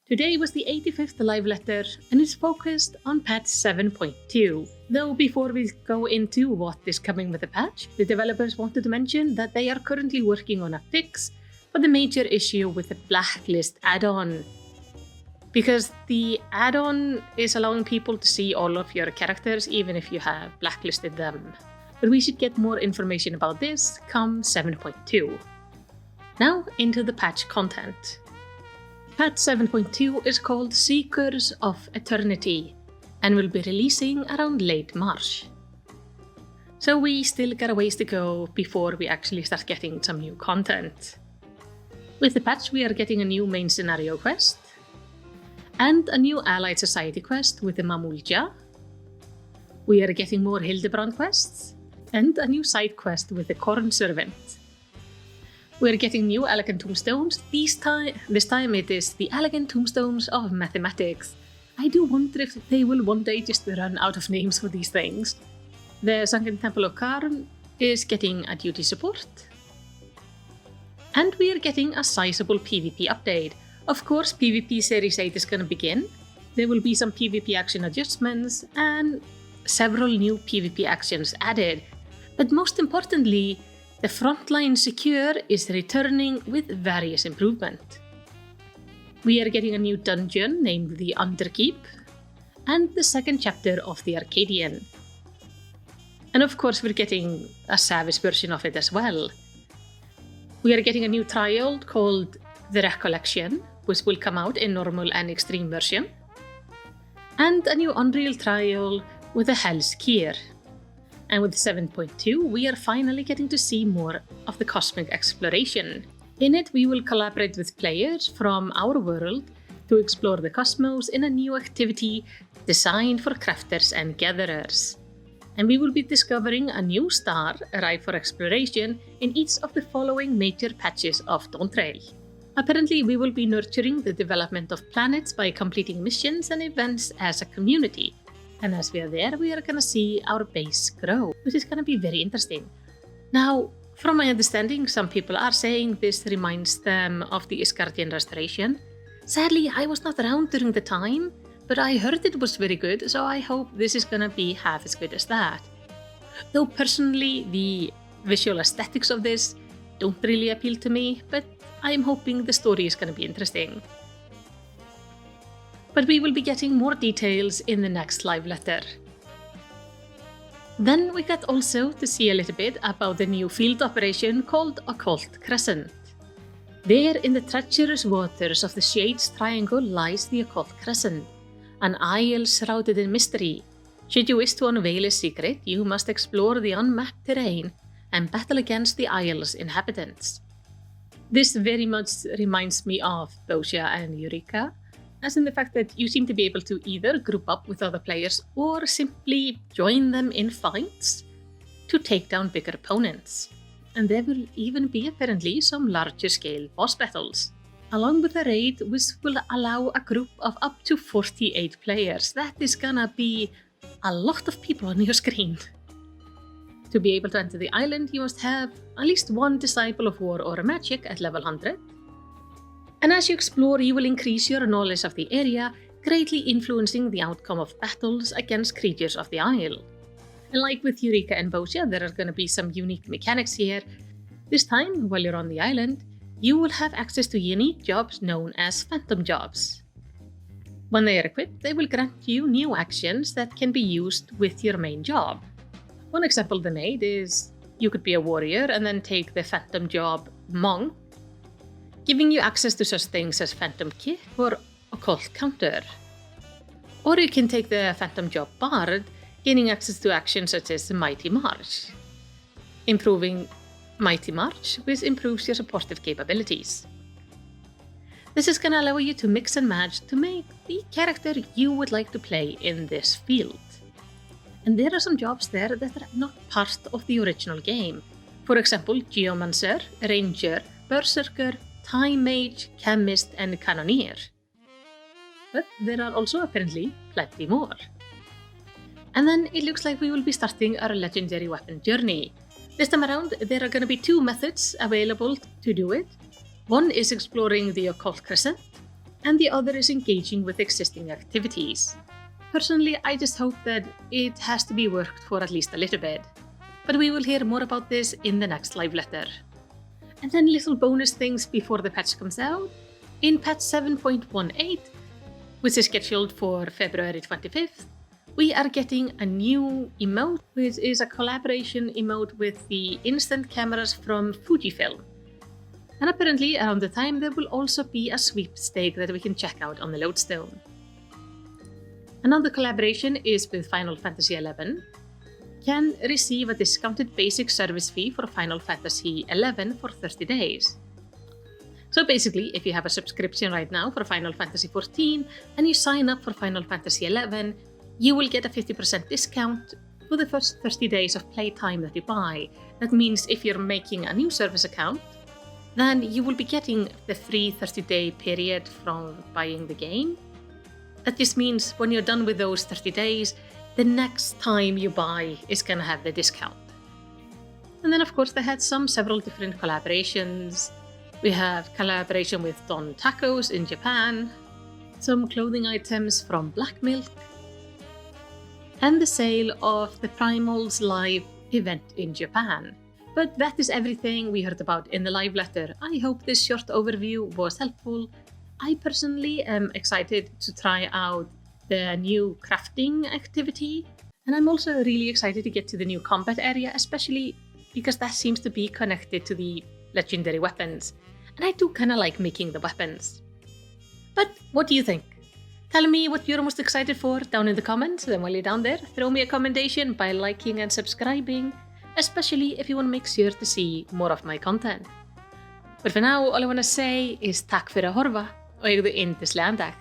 Today was the 85th live letter and is focused on patch 7.2. Though before we go into what is coming with the patch, the developers wanted to mention that they are currently working on a fix for the major issue with the Blacklist add-on. Because the add-on is allowing people to see all of your characters even if you have blacklisted them. But we should get more information about this come 7.2. Now into the patch content. Patch 7.2 is called Seekers of Eternity and will be releasing around late March. So we still got a ways to go before we actually start getting some new content. With the patch we are getting a new main scenario quest and a new Allied Society quest with the Mamulja. We are getting more Hildebrand quests and a new side quest with the Corn Servant. We're getting new Elegant Tombstones. This time it is the Elegant Tombstones of Mathematics. I do wonder if they will one day just run out of names for these things. The Sunken Temple of Karn is getting a duty support. And we are getting a sizable PvP update. Of course, PvP Series 8 is gonna begin. There will be some PvP action adjustments and several new PvP actions added. But most importantly, the Frontline Secure is returning with various improvements. We are getting a new dungeon named the Underkeep and the second chapter of the Arcadian. And of course we're getting a Savage version of it as well. We are getting a new trial called The Recollection, which will come out in normal and extreme version. And a new Unreal trial with a Hell's Keer. And with 7.2, we are finally getting to see more of the cosmic exploration. In it, we will collaborate with players from our world to explore the cosmos in a new activity designed for crafters and gatherers. And we will be discovering a new star arrive for exploration in each of the following major patches of Dawntrail. Apparently, we will be nurturing the development of planets by completing missions and events as a community. And as we are there, we are gonna see our base grow, which is gonna be very interesting. Now, from my understanding, some people are saying this reminds them of the Isgardian Restoration. Sadly, I was not around during the time, but I heard it was very good, so I hope this is gonna be half as good as that. Though personally, the visual aesthetics of this don't really appeal to me, but I'm hoping the story is gonna be interesting. But we will be getting more details in the next live letter. Then we got also to see a little bit about the new field operation called Occult Crescent. There in the treacherous waters of the Shades Triangle lies the Occult Crescent, an isle shrouded in mystery. Should you wish to unveil its secret, you must explore the unmapped terrain and battle against the isle's inhabitants. This very much reminds me of Bosia and Eureka, as in the fact that you seem to be able to either group up with other players or simply join them in fights to take down bigger opponents. And there will even be apparently some larger scale boss battles, along with a raid which will allow a group of up to 48 players. That is gonna be a lot of people on your screen. To be able to enter the island, you must have at least one Disciple of War or Magic at level 100. And as you explore, you will increase your knowledge of the area, greatly influencing the outcome of battles against creatures of the isle. And like with Eureka and Bosia, there are going to be some unique mechanics here. This time, while you're on the island, you will have access to unique jobs known as Phantom Jobs. When they are equipped, they will grant you new actions that can be used with your main job. One example they made is you could be a warrior and then take the Phantom Job Monk, giving you access to such things as Phantom Kick or Occult Counter. Or you can take the Phantom Job Bard, gaining access to actions such as Mighty March, improving Mighty March, which improves your supportive capabilities. This is going to allow you to mix and match to make the character you would like to play in this field. And there are some jobs there that are not part of the original game. For example, Geomancer, Ranger, Berserker, Time Mage, Chemist, and Cannoneer. But there are also apparently plenty more. And then it looks like we will be starting our legendary weapon journey. This time around, there are going to be two methods available to do it. One is exploring the Occult Crescent, and the other is engaging with existing activities. Personally, I just hope that it has to be worked for at least a little bit, but we will hear more about this in the next live letter. And then little bonus things before the patch comes out. In patch 7.18, which is scheduled for February 25th, we are getting a new emote, which is a collaboration emote with the instant cameras from Fujifilm. And apparently around the time there will also be a sweepstake that we can check out on the lodestone. Another collaboration is with Final Fantasy XI. Can receive a discounted basic service fee for Final Fantasy XI for 30 days. So basically, if you have a subscription right now for Final Fantasy XIV and you sign up for Final Fantasy XI, you will get a 50% discount for the first 30 days of playtime that you buy. That means if you're making a new service account, then you will be getting the free 30-day period from buying the game. That just means when you're done with those 30 days, the next time you buy is gonna have the discount. And then of course they had several different collaborations. We have collaboration with Don Tacos in Japan, some clothing items from Black Milk, and the sale of the Primal's live event in Japan. But that is everything we heard about in the live letter. I hope this short overview was helpful. I personally am excited to try out the new crafting activity, and I'm also really excited to get to the new combat area, especially because that seems to be connected to the legendary weapons, and I do kind of like making the weapons. But what do you think? Tell me what you're most excited for down in the comments, and while you're down there, throw me a commendation by liking and subscribing, especially if you want to make sure to see more of my content. But for now, all I want to say is tack fyrir að horfa og eigðu yndislegan dag.